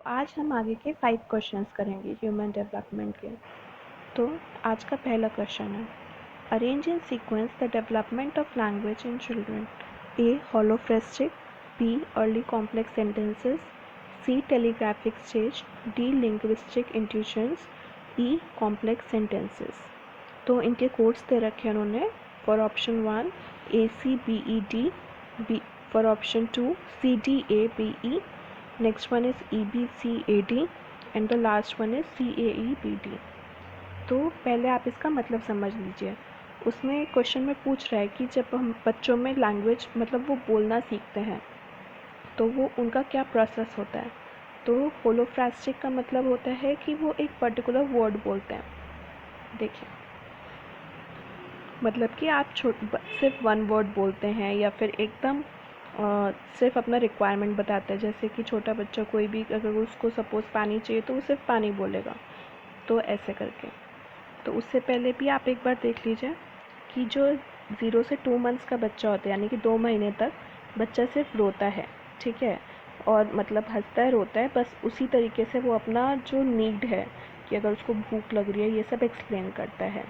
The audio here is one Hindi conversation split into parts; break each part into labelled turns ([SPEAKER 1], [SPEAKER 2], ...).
[SPEAKER 1] आज हम आगे के 5 क्वेश्चंस करेंगे ह्यूमन डेवलपमेंट के। तो आज का पहला क्वेश्चन है, arrange in sequence the development of language in children. A holophrastic, B early complex sentences, C telegraphic stage, D linguistic intuitions, E complex sentences. तो इनके कोड्स दे रखे हैं उन्होंने। For option 1 ACBED, B for option 2 CDABE, next one is EBCAD and the last one is CAEBD। तो पहले आप इसका मतलब समझ लीजिए। उसमें क्वेश्चन में पूछ रहा है कि जब हम बच्चों में लैंग्वेज मतलब वो बोलना सीखते हैं तो वो उनका क्या प्रोसेस होता है। तो होलोफ्रेस्टिक का मतलब होता है कि वो एक पर्टिकुलर वर्ड बोलते हैं। देखिए, मतलब कि आप सिर्फ वन वर्ड बोलते हैं या फिर एकदम सिर्फ अपना रिक्वायरमेंट बताता है। जैसे कि छोटा बच्चा कोई भी अगर उसको सपोज़ पानी चाहिए तो वो सिर्फ पानी बोलेगा, तो ऐसे करके। तो उससे पहले भी आप एक बार देख लीजिए कि जो 0 से 2 मंथ्स का बच्चा होता है, यानी कि 2 महीने तक बच्चा सिर्फ रोता है, ठीक है, और मतलब हंसता है, रोता है, बस उसी तरीके से वो अपना जो नीड है कि अगर उसको भूख लग रही है ये सब एक्सप्लेन करता है।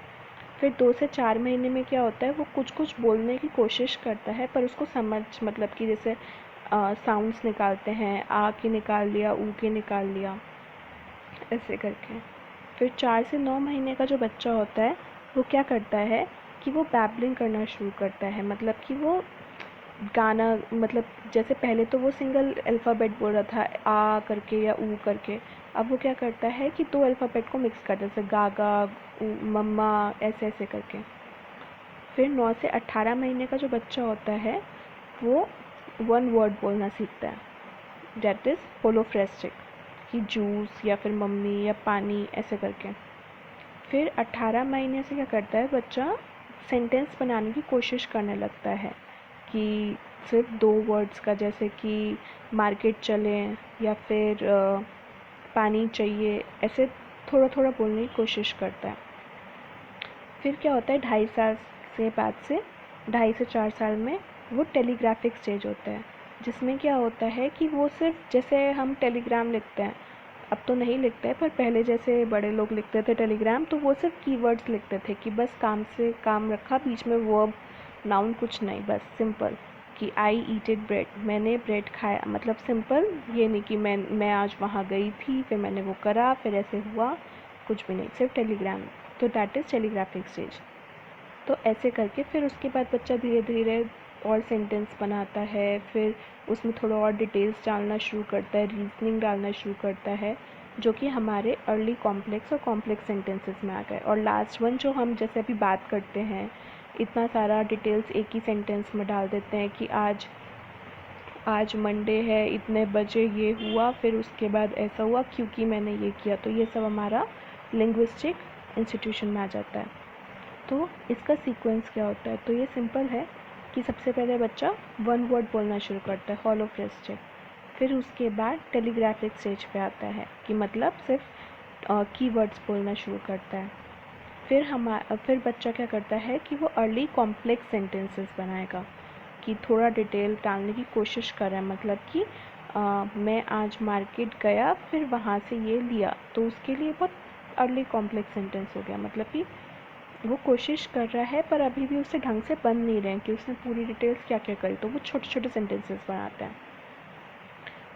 [SPEAKER 1] फिर 2 से 4 महीने में क्या होता है, वो कुछ कुछ बोलने की कोशिश करता है पर उसको समझ मतलब कि जैसे साउंड्स निकालते हैं, आ के निकाल लिया, ऊ के निकाल लिया, ऐसे करके। फिर 4 से 9 महीने का जो बच्चा होता है वो क्या करता है कि वो बैबलिंग करना शुरू करता है। मतलब कि वो गाना, मतलब जैसे पहले तो वो सिंगल अल्फ़ाबेट बोल रहा था आ करके या ऊ करके, अब वो क्या करता है कि 2 अल्फ़ाबेट को मिक्स करता है, जैसे गागा, मम्मा, ऐसे ऐसे करके। फिर 9 से 18 महीने का जो बच्चा होता है वो वन वर्ड बोलना सीखता है, डेट इज़ होलोफ्रेस्टिक, कि जूस या फिर मम्मी या पानी, ऐसे करके। फिर 18 महीने से क्या करता है बच्चा, सेंटेंस बनाने की कोशिश करने लगता है कि सिर्फ 2 वर्ड्स का, जैसे कि मार्केट चलें या फिर पानी चाहिए, ऐसे थोड़ा थोड़ा बोलने की कोशिश करता है। फिर क्या होता है 2.5 साल से बाद से 2.5 से 4 साल में वो टेलीग्राफिक स्टेज होता है, जिसमें क्या होता है कि वो सिर्फ जैसे हम टेलीग्राम लिखते हैं, अब तो नहीं लिखते हैं पर पहले जैसे बड़े लोग लिखते थे टेलीग्राम, तो वो सिर्फ कीवर्ड्स लिखते थे कि बस काम से काम रखा, बीच में वर्ब नाउन कुछ नहीं, बस सिंपल कि आई ईटेड ब्रेड, मैंने ब्रेड खाया, मतलब सिंपल। ये नहीं कि मैं आज वहाँ गई थी फिर मैंने वो करा फिर ऐसे हुआ, कुछ भी नहीं, सिर्फ टेलीग्राम। तो दैट इज़ टेलीग्राफिक स्टेज। तो ऐसे करके फिर उसके बाद बच्चा धीरे धीरे और सेंटेंस बनाता है, फिर उसमें थोड़ा और डिटेल्स डालना शुरू करता है, रीजनिंग डालना शुरू करता है, जो कि हमारे अर्ली कॉम्प्लेक्स और कॉम्प्लेक्स सेंटेंसेस में आ गए। और लास्ट वन जो हम जैसे अभी बात करते हैं, इतना सारा डिटेल्स एक ही सेंटेंस में डाल देते हैं कि आज आज मंडे है, इतने बजे ये हुआ, फिर उसके बाद ऐसा हुआ क्योंकि मैंने ये किया, तो ये सब हमारा लिंग्विस्टिक इंस्टीट्यूशन में आ जाता है। तो इसका सीक्वेंस क्या होता है, तो ये सिंपल है कि सबसे पहले बच्चा वन वर्ड बोलना शुरू करता है, होलोफ्रेस्टिक। फिर उसके बाद टेलीग्राफिक स्टेज पे आता है कि मतलब सिर्फ कीवर्ड्स बोलना शुरू करता है। फिर बच्चा क्या करता है कि वो अर्ली कॉम्प्लेक्स सेंटेंसेस बनाएगा, कि थोड़ा डिटेल डालने की कोशिश कर रहा है, मतलब कि मैं आज मार्केट गया फिर वहाँ से ये लिया, तो उसके लिए बहुत अर्ली कॉम्प्लेक्स सेंटेंस हो गया। मतलब कि वो कोशिश कर रहा है पर अभी भी उसे ढंग से बन नहीं रहे हैं कि उसने पूरी डिटेल्स क्या क्या करी, तो वो छोटे छोटे सेंटेंसेस बनाता है।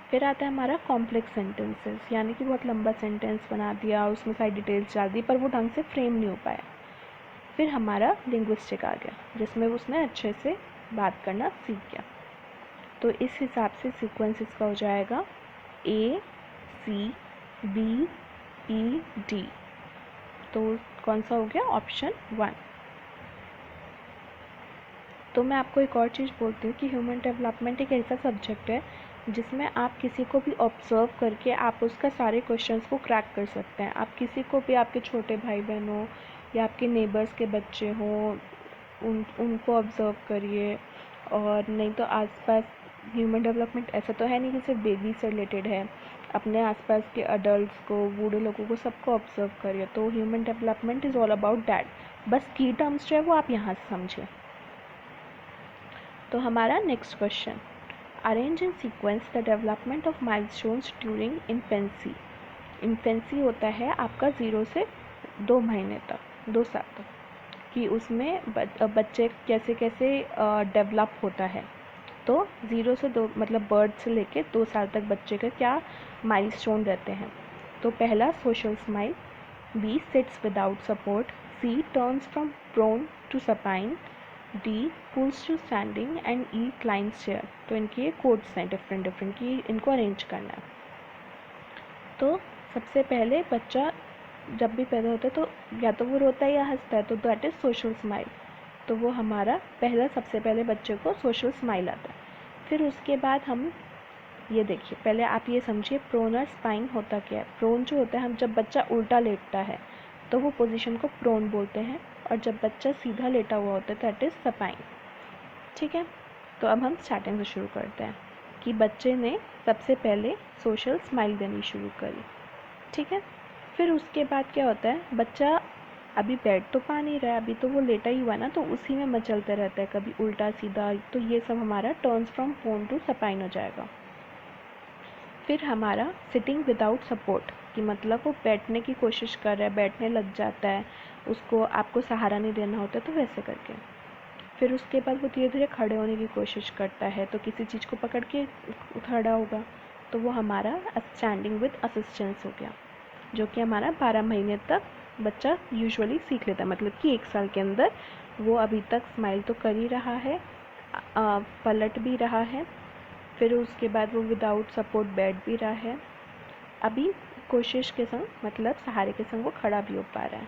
[SPEAKER 1] फिर आता है हमारा कॉम्प्लेक्स सेंटेंसेस, यानी कि बहुत लंबा सेंटेंस बना दिया, उसमें सारी डिटेल्स डाल दी पर वो ढंग से फ्रेम नहीं हो पाया। फिर हमारा लिंग्विस्टिक आ गया, जिसमें उसने अच्छे से बात करना सीख गया। तो इस हिसाब से सीक्वेंस इसका हो जाएगा ACBED। तो कौन सा हो गया, ऑप्शन 1। तो मैं आपको एक और चीज़ बोलती हूँ कि ह्यूमन डेवलपमेंट एक ऐसा सब्जेक्ट है जिसमें आप किसी को भी ऑब्ज़र्व करके आप उसका सारे क्वेश्चंस को क्रैक कर सकते हैं। आप किसी को भी, आपके छोटे भाई बहन हो या आपके नेबर्स के बच्चे हों, उनको ऑब्ज़र्व करिए। और नहीं तो आसपास ह्यूमन डेवलपमेंट ऐसा तो है नहीं कि सिर्फ बेबी से रिलेटेड है, अपने आसपास के अडल्ट्स को, बूढ़े लोगों को, सबको ऑब्ज़र्व करिए। तो human development is all about that. बस की टर्म्स जो है वो आप यहाँ से समझिए। तो हमारा next question, arrange in sequence the development of milestones during infancy. Infancy होता है आपका 0 से 2 महीने तक, 2 साल तक, कि उसमें बच्चे कैसे कैसे डेवलप होता है। तो 0 से 2 मतलब बर्थ से लेके 2 साल तक बच्चे का क्या माइलस्टोन रहते हैं। तो पहला social smile, B sits without support, C turns from prone to supine, D pulls to standing and E climbs chair. तो इनके कोड्स हैं डिफरेंट डिफरेंट कि इनको अरेंज करना है। तो सबसे पहले बच्चा जब भी पैदा होता है तो या तो वो रोता है या हंसता है, तो दैट इज़ सोशल स्माइल। तो वो हमारा पहला सबसे पहले बच्चे को सोशल स्माइल आता है। फिर उसके बाद हम ये देखिए, पहले आप ये समझिए प्रोन और स्पाइन होता क्या है। प्रोन जो होता है, हम जब बच्चा उल्टा लेटता है तो वो पोजीशन को प्रोन बोलते हैं, और जब बच्चा सीधा लेटा हुआ होता है दैट इज़ सपाइन। ठीक है, तो अब हम स्टार्टिंग से शुरू करते हैं कि बच्चे ने सबसे पहले सोशल स्माइल देनी शुरू करी। ठीक है, फिर उसके बाद क्या होता है, बच्चा अभी बैठ तो पा नहीं रहा है, अभी तो वो लेटा ही हुआ ना, तो उसी में मचलते रहता है, कभी उल्टा सीधा। तो ये सब हमारा टर्न्स फ्रॉम प्रोन टू सपाइन हो जाएगा। फिर हमारा सिटिंग विदाउट सपोर्ट, कि मतलब वो बैठने की कोशिश कर रहा है, बैठने लग जाता है, उसको आपको सहारा नहीं देना होता, तो वैसे करके। फिर उसके बाद वो धीरे धीरे खड़े होने की कोशिश करता है, तो किसी चीज़ को पकड़ के खड़ा होगा, तो वो हमारा स्टैंडिंग विद असिस्टेंस हो गया, जो कि हमारा 12 महीने तक बच्चा यूजुअली सीख लेता है। मतलब कि 1 साल के अंदर वो अभी तक स्माइल तो कर ही रहा है, पलट भी रहा है, फिर उसके बाद वो विदाउट सपोर्ट बैठ भी रहा है, अभी कोशिश के संग मतलब सहारे के संग वो खड़ा भी हो पा रहा है।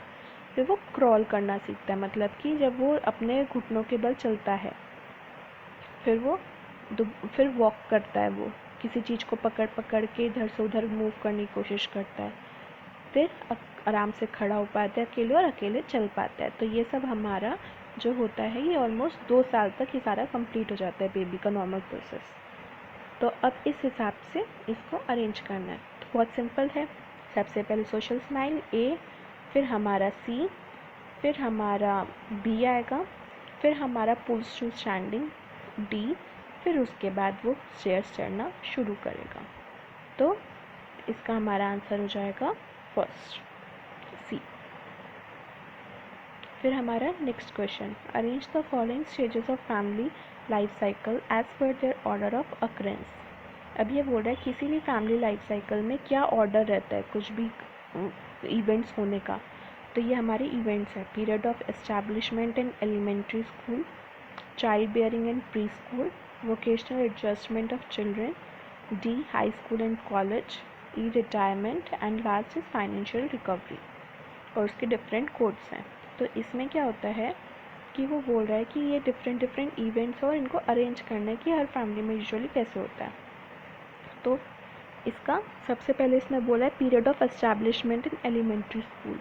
[SPEAKER 1] फिर वो क्रॉल करना सीखता है, मतलब कि जब वो अपने घुटनों के बल चलता है, फिर वॉक करता है, वो किसी चीज़ को पकड़ पकड़ के इधर से उधर मूव करने की कोशिश करता है, फिर आराम से खड़ा हो पाता है अकेले और अकेले चल पाता है। तो ये सब हमारा जो होता है ये ऑलमोस्ट 2 साल तक ये सारा कंप्लीट हो जाता है बेबी का नॉर्मल प्रोसेस। तो अब इस हिसाब से इसको अरेंज करना है। तो बहुत सिंपल है, सबसे पहले सोशल स्माइल ए, फिर हमारा सी, फिर हमारा बी आएगा, फिर हमारा पुल्स टू स्टैंडिंग डी, फिर उसके बाद वो स्टेयर्स चढ़ना शुरू करेगा। तो इसका हमारा आंसर हो जाएगा फर्स्ट सी। फिर हमारा next question, arrange the following stages of family life cycle as per their order of occurrence. अब ये बोल रहा है किसी भी फैमिली लाइफ साइकिल में क्या ऑर्डर रहता है कुछ भी इवेंट्स होने का। तो ये हमारे इवेंट्स हैं, period of establishment in elementary school, child bearing in preschool, vocational adjustment of children, D high school and college, E retirement, and last is financial recovery. और उसके डिफरेंट कोड्स हैं। तो इसमें क्या होता है कि वो बोल रहा है कि ये डिफरेंट डिफरेंट इवेंट्स और इनको अरेंज करना है कि हर फैमिली में यूजुअली कैसे होता है। तो इसका सबसे पहले इसमें बोला है period of establishment in elementary school.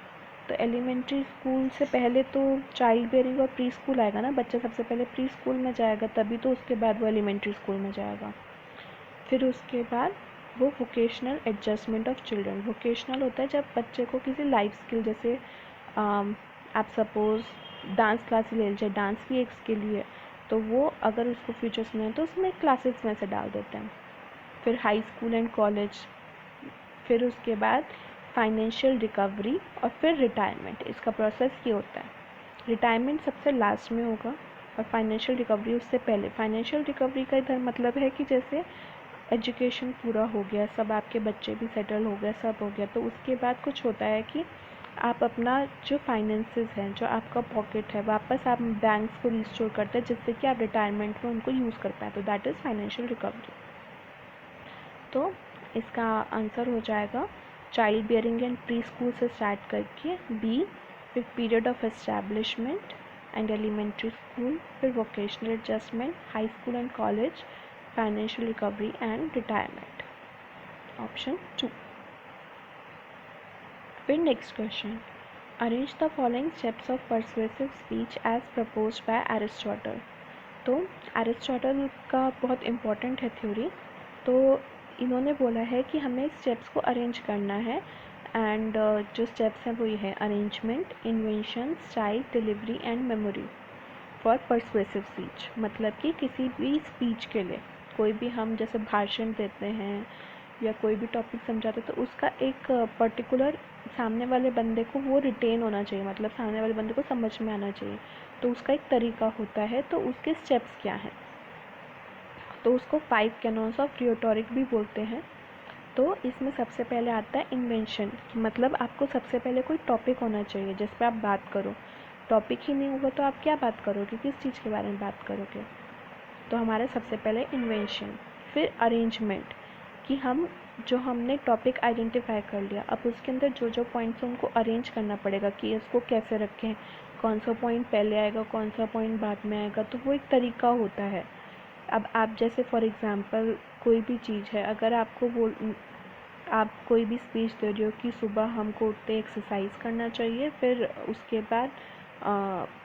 [SPEAKER 1] तो एलिमेंट्री स्कूल से पहले तो चाइल्ड बेयरिंग और प्री स्कूल आएगा ना, बच्चा सबसे पहले प्री स्कूल में जाएगा, तभी तो उसके बाद वो एलिमेंट्री स्कूल में जाएगा। फिर उसके बाद वो vocational adjustment of children. Vocational होता है जब बच्चे को किसी लाइफ स्किल, जैसे आप सपोज़ डांस क्लास ले लीजिए, डांस भी एक स्किल ही है, तो वो अगर उसको फ्यूचर्स में है तो उसमें क्लासेस में से डाल देते हैं। फिर हाई स्कूल एंड कॉलेज, फिर उसके बाद फाइनेंशियल रिकवरी, और फिर रिटायरमेंट। इसका प्रोसेस ये होता है, रिटायरमेंट सबसे लास्ट में होगा और फाइनेंशियल रिकवरी उससे पहले। फाइनेंशियल रिकवरी का इधर मतलब है कि जैसे एजुकेशन पूरा हो गया, सब आपके बच्चे भी सेटल हो गए, सब हो गया, तो उसके बाद कुछ होता है कि आप अपना जो फाइनेंसेस हैं, जो आपका पॉकेट है, वापस आप बैंक्स को रिस्टोर करते हैं, जिससे कि आप रिटायरमेंट में उनको यूज़ कर पाएँ। तो दैट इज़ फाइनेंशियल रिकवरी। तो इसका आंसर हो जाएगा child bearing and preschool से स्टार्ट करके बी, फिर period of establishment and elementary school, फिर vocational adjustment, high school and college, financial recovery and retirement. Option 2। फिर next question, arrange the following steps of persuasive speech as proposed by Aristotle. तो एरिस्टोटल का बहुत इम्पोर्टेंट है थ्योरी। तो इन्होंने बोला है कि हमें स्टेप्स को अरेंज करना है, एंड जो स्टेप्स हैं वो ये है, arrangement, invention, style, delivery and memory for persuasive speech. मतलब कि किसी भी स्पीच के लिए कोई भी हम जैसे भाषण देते हैं या कोई भी टॉपिक समझाते हैं तो उसका एक पर्टिकुलर सामने वाले बंदे को वो रिटेन होना चाहिए, मतलब सामने वाले बंदे को समझ में आना चाहिए। तो उसका एक तरीका होता है, तो उसके स्टेप्स क्या हैं, तो उसको 5 कैनॉन्स ऑफ रिटोरिक भी बोलते हैं। तो इसमें सबसे पहले आता है इन्वेंशन, मतलब आपको सबसे पहले कोई टॉपिक होना चाहिए जिस पे आप बात करो। टॉपिक ही नहीं होगा तो आप क्या बात करोगे, किस चीज़ के बारे में बात करोगे। तो हमारा सबसे पहले इन्वेंशन। फिर अरेंजमेंट, कि हम जो हमने टॉपिक आइडेंटिफाई कर लिया, अब उसके अंदर जो जो पॉइंट्स हैं उनको अरेंज करना पड़ेगा कि इसको कैसे रखें, कौन सा पॉइंट पहले आएगा, कौन सा पॉइंट बाद में आएगा। तो वो एक तरीका होता है। अब आप जैसे फॉर एग्ज़ाम्पल कोई भी चीज़ है, अगर आपको आप कोई भी स्पीच दे रहे हो कि सुबह हमको उठते एक्सरसाइज करना चाहिए, फिर उसके बाद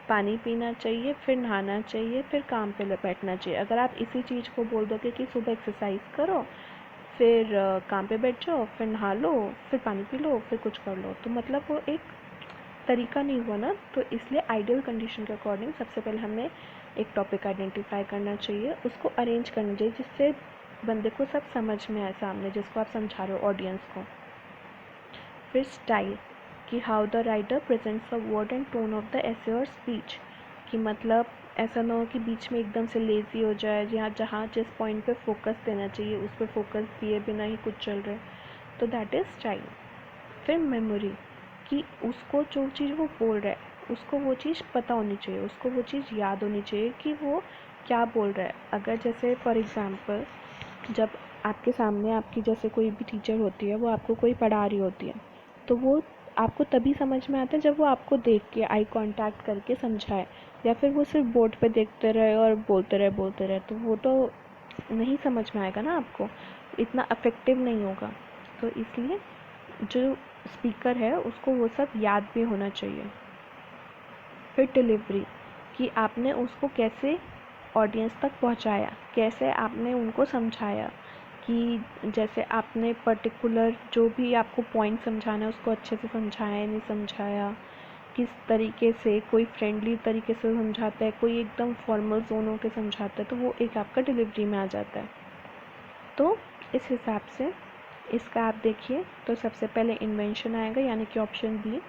[SPEAKER 1] पानी पीना चाहिए, फिर नहाना चाहिए, फिर काम पे बैठना चाहिए। अगर आप इसी चीज़ को बोल दोगे कि सुबह एक्सरसाइज करो, फिर काम पे बैठ जाओ, फिर नहा लो, फिर पानी पी लो, फिर कुछ कर लो, तो मतलब वो एक तरीका नहीं हुआ ना। तो इसलिए आइडियल कंडीशन के अकॉर्डिंग सबसे पहले हमें एक टॉपिक आइडेंटिफाई करना चाहिए, उसको अरेंज करना चाहिए जिससे बंदे को सब समझ में आए, सामने जिसको आप समझा रहे हो ऑडियंस को। फिर स्टाइल, कि how the writer presents the word and tone of the essay और स्पीच, कि मतलब ऐसा ना हो कि बीच में एकदम से लेज़ी हो जाए, या जहाँ जिस पॉइंट पे फोकस देना चाहिए उस पर फोकस दिए बिना ही कुछ चल रहा है, तो दैट इज़ स्टाइल। फिर मेमोरी, कि उसको जो चीज़ वो बोल रहा है उसको वो चीज़ पता होनी चाहिए, उसको वो चीज़ याद होनी चाहिए कि वो क्या बोल रहा है। अगर जैसे फॉर एग्ज़ाम्पल जब आपके सामने आपकी जैसे कोई भी टीचर होती है, वो आपको कोई पढ़ा रही होती है, तो वो आपको तभी समझ में आता है जब वो आपको देख के आई कांटेक्ट करके समझाए, या फिर वो सिर्फ बोर्ड पे देखते रहे और बोलते रहे, तो वो तो नहीं समझ में आएगा ना, आपको इतना अफेक्टिव नहीं होगा। तो इसलिए जो स्पीकर है उसको वो सब याद भी होना चाहिए। फिर डिलीवरी, कि आपने उसको कैसे ऑडियंस तक पहुंचाया, कैसे आपने उनको समझाया, कि जैसे आपने पर्टिकुलर जो भी आपको पॉइंट समझाना है उसको अच्छे से समझाया या नहीं समझाया, किस तरीके से, कोई फ्रेंडली तरीके से समझाता है, कोई एकदम फॉर्मल जोन होकर समझाता है, तो वो एक आपका डिलीवरी में आ जाता है। तो इस हिसाब से इसका आप देखिए, तो सबसे पहले इन्वेंशन आएगा यानी कि ऑप्शन बी,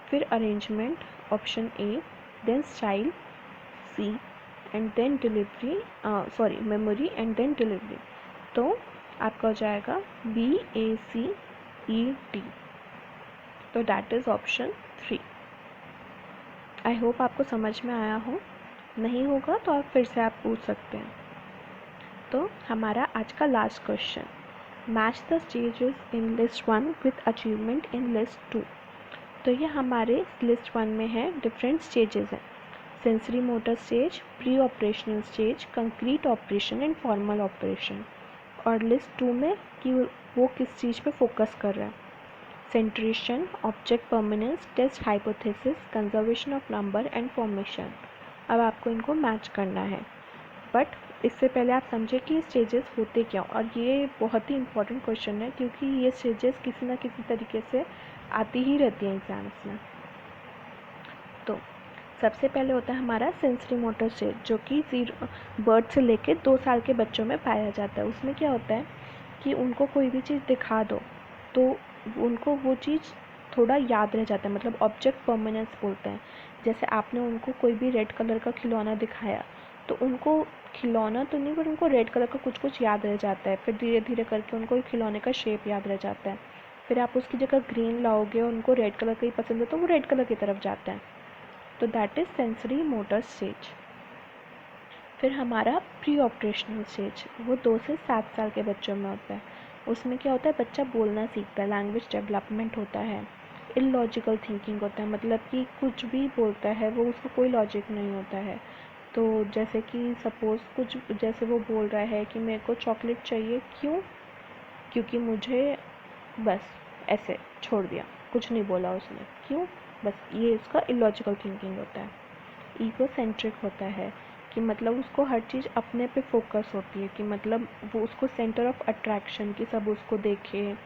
[SPEAKER 1] फिर arrangement option A, then style C, and then delivery, sorry memory and then delivery. तो आपका हो जाएगा BACED, तो that is option 3। I hope आपको समझ में आया हो, नहीं होगा तो आप फिर से आप पूछ सकते हैं। तो हमारा आज का last question, match the stages in list 1 with achievement in list 2। तो ये हमारे लिस्ट 1 में है, डिफरेंट स्टेजेस हैं, sensory motor stage, pre operational stage, concrete operation and formal operation. और लिस्ट 2 में कि वो किस चीज़ पे फोकस कर रहा है, centration, object permanence, test hypothesis, conservation of number and formation. अब आपको इनको मैच करना है, बट इससे पहले आप समझे कि ये स्टेजेस होते क्या, और ये बहुत ही इंपॉर्टेंट क्वेश्चन है क्योंकि ये स्टेजेस किसी ना किसी तरीके से आती ही रहती हैं एग्ज़ाम्स में। तो सबसे पहले होता है हमारा सेंसरी मोटर स्टेज, जो कि बर्थ से लेके 2 साल के बच्चों में पाया जाता है। उसमें क्या होता है कि उनको कोई भी चीज़ दिखा दो तो उनको वो चीज़ थोड़ा याद रह जाता है, मतलब ऑब्जेक्ट परमानेंस बोलते हैं। जैसे आपने उनको कोई भी रेड कलर का खिलौना दिखाया, तो उनको खिलौना तो नहीं, पर उनको रेड कलर का कुछ कुछ याद रह जाता है, फिर धीरे धीरे करके उनको खिलौने का शेप याद रह जाता है, फिर आप उसकी जगह ग्रीन लाओगे और उनको रेड कलर का ही पसंद है तो वो रेड कलर की तरफ जाता है। तो that is sensory motor stage. फिर हमारा प्री ऑपरेशनल स्टेज, वो 2 से 7 साल के बच्चों में होता है। उसमें क्या होता है, बच्चा बोलना सीखता है, लैंग्वेज डेवलपमेंट होता है, इलॉजिकल थिंकिंग होता है, मतलब कि कुछ भी बोलता है वो उसको कोई लॉजिक नहीं होता है। तो जैसे कि सपोज़ कुछ जैसे वो बोल रहा है कि मेरे को चॉकलेट चाहिए, क्यों, क्योंकि मुझे, बस ऐसे छोड़ दिया, कुछ नहीं बोला उसने, क्यों, बस ये इसका इलॉजिकल थिंकिंग होता है। ईगो सेंट्रिक होता है कि मतलब उसको हर चीज़ अपने पे फोकस होती है, कि मतलब वो उसको सेंटर ऑफ अट्रैक्शन, कि सब उसको देखें,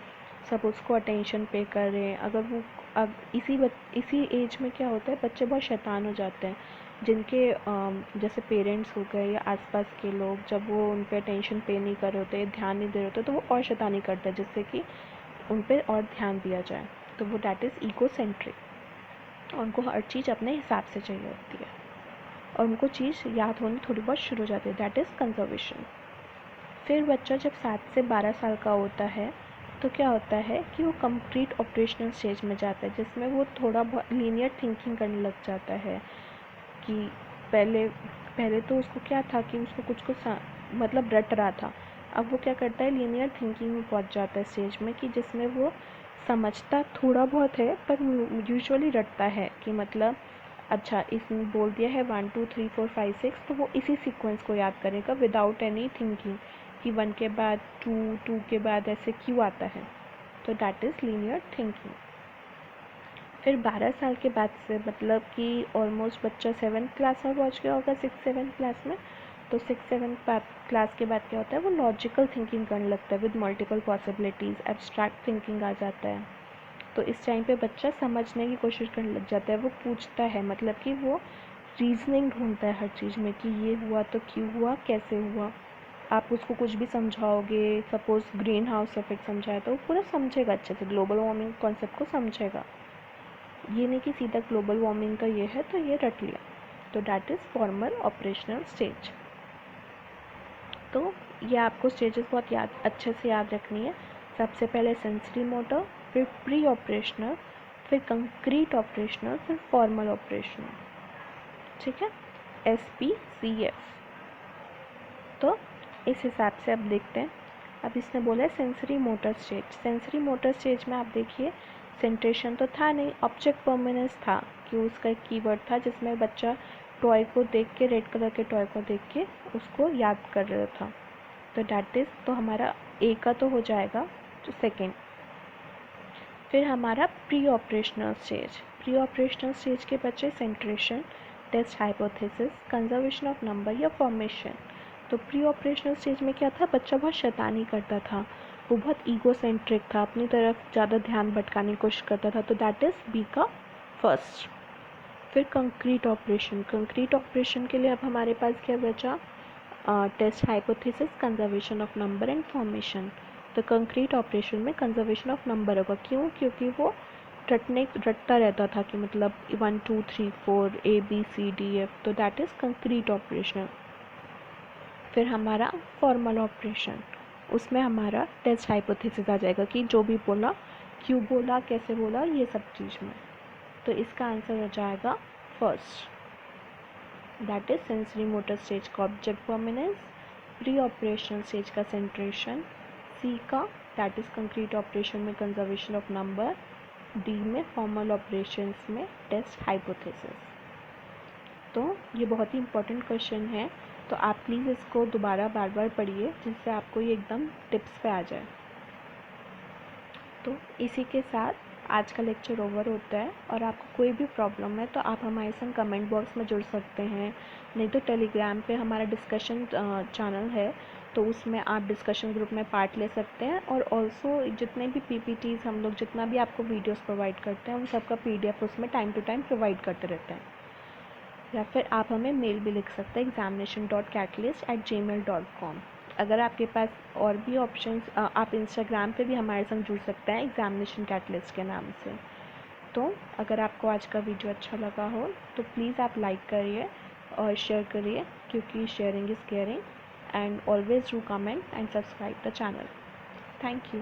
[SPEAKER 1] सब उसको अटेंशन पे करें। अगर वो इसी एज में क्या होता है, बच्चे बहुत शैतान हो जाते हैं, जिनके जैसे पेरेंट्स हो गए या आसपास के लोग, जब वो उन पे अटेंशन पे नहीं कर रहे होते, ध्यान नहीं दे रहे होते, तो वो और शैतानी करते हैं जिससे कि उन पे और ध्यान दिया जाए। तो वो डैट इज़ ईगोसेंट्रिक। उनको हर चीज़ अपने हिसाब से चाहिए होती है और उनको चीज़ याद होनी थोड़ी बहुत शुरू हो जाती है, दैट इज़ कंजर्वेशन। फिर बच्चा जब 7 से 12 साल का होता है तो क्या होता है कि वो कंप्लीट ऑपरेशनल स्टेज में जाता है, जिसमें वो थोड़ा बहुत लीनियर थिंकिंग करने लग जाता है। कि पहले पहले तो उसको क्या था कि उसको कुछ मतलब रट रहा था। अब वो क्या करता है, लीनियर थिंकिंग में पहुंच जाता है स्टेज में, कि जिसमें वो समझता थोड़ा बहुत है पर यूजुअली रटता है। कि मतलब अच्छा इसने बोल दिया है 1 2 3 4 5 6, तो वो इसी सीक्वेंस को याद करेगा विदाउट एनी थिंकिंग कि 1 के बाद 2, 2 के बाद ऐसे क्यों आता है। तो दैट इज़ लीनियर थिंकिंग। फिर 12 साल के बाद से मतलब कि ऑलमोस्ट बच्चा 7th क्लास में पहुंच गया होगा, 6-7 क्लास में। तो 6-7 क्लास के बाद क्या होता है, वो लॉजिकल थिंकिंग करने लगता है with multiple possibilities, abstract thinking आ जाता है। तो इस टाइम पे बच्चा समझने की कोशिश करने लग जाता है, वो पूछता है, मतलब कि वो रीजनिंग ढूंढता है हर चीज़ में कि ये हुआ तो क्यों हुआ, कैसे हुआ। आप उसको कुछ भी समझाओगे, सपोज़ ग्रीन हाउस इफेक्ट समझाए तो वो पूरा समझेगा अच्छे से, ग्लोबल वार्मिंग कॉन्सेप्ट को समझेगा। ये नहीं कि सीधा ग्लोबल वार्मिंग का ये है तो ये रट लिया। तो that is formal operational stage. तो ये आपको स्टेजेस बहुत अच्छे से याद रखनी है। सबसे पहले सेंसरी मोटर, फिर प्री ऑपरेशनल, फिर कंक्रीट ऑपरेशनल, फिर फॉर्मल ऑपरेशनल। ठीक है, SPCF। तो इस हिसाब से अब देखते हैं। अब इसने बोला है sensory motor stage. Sensory motor stage में आप देखिए, सेंट्रेशन तो था नहीं, ऑब्जेक्ट परमानेंस था कि उसका एक कीवर्ड था जिसमें बच्चा टॉय को देख के, रेड कलर के टॉय को देख के उसको याद कर रहा था। तो डैट इज़, तो हमारा ए का तो हो जाएगा तो सेकेंड। फिर हमारा pre operational stage. Pre operational stage के बच्चे centration, test hypothesis, conservation of number या फॉर्मेशन। तो प्री ऑपरेशनल स्टेज में क्या था, बच्चा बहुत शैतानी करता था, वो बहुत ईगोसेंट्रिक था, अपनी तरफ ज़्यादा ध्यान भटकाने की कोशिश करता था। तो दैट इज़ बी का फर्स्ट। फिर कंक्रीट ऑपरेशन। कंक्रीट ऑपरेशन के लिए अब हमारे पास क्या बचा, test hypothesis, conservation of number and formation. तो कंक्रीट ऑपरेशन में कंजर्वेशन ऑफ नंबर होगा। क्यों? क्योंकि वो रटता रहता था कि मतलब 1 2 3 4 ABCDF। तो दैट इज़ कंक्रीट ऑपरेशन। फिर हमारा फॉर्मल ऑपरेशन, उसमें हमारा टेस्ट हाइपोथेसिस आ जाएगा कि जो भी बोला, क्यों बोला, कैसे बोला, ये सब चीज़ में। तो इसका आंसर हो जाएगा first, that is sensory motor stage का object permanence, pre operational stage का सेंट्रेशन, सी का दैट इज कंक्रीट ऑपरेशन में कंजर्वेशन ऑफ नंबर, डी में फॉर्मल ऑपरेशंस में टेस्ट हाइपोथेसिस। तो ये बहुत ही इंपॉर्टेंट क्वेश्चन है, तो आप प्लीज़ इसको दोबारा बार बार पढ़िए जिससे आपको ये एकदम टिप्स पे आ जाए। तो इसी के साथ आज का लेक्चर ओवर होता है। और आपको कोई भी प्रॉब्लम है तो आप हमारे संग कमेंट बॉक्स में जुड़ सकते हैं, नहीं तो टेलीग्राम पे हमारा डिस्कशन चैनल है, तो उसमें आप डिस्कशन ग्रुप में पार्ट ले सकते हैं। और ऑल्सो जितने भी PPTs हम लोग जितना भी आपको वीडियोस प्रोवाइड करते हैं उन सब का PDF उसमें टाइम टू टाइम प्रोवाइड करते रहते हैं। या फिर आप हमें मेल भी लिख सकते हैं examination.catalyst@gmail.com। अगर आपके पास और भी ऑप्शंस, आप इंस्टाग्राम पे भी हमारे संग जुड़ सकते हैं एग्जामिनेशन कैटलिस्ट के नाम से। तो अगर आपको आज का वीडियो अच्छा लगा हो तो प्लीज़ आप लाइक करिए और शेयर करिए, क्योंकि sharing is caring. And always do comment and subscribe the channel. Thank you.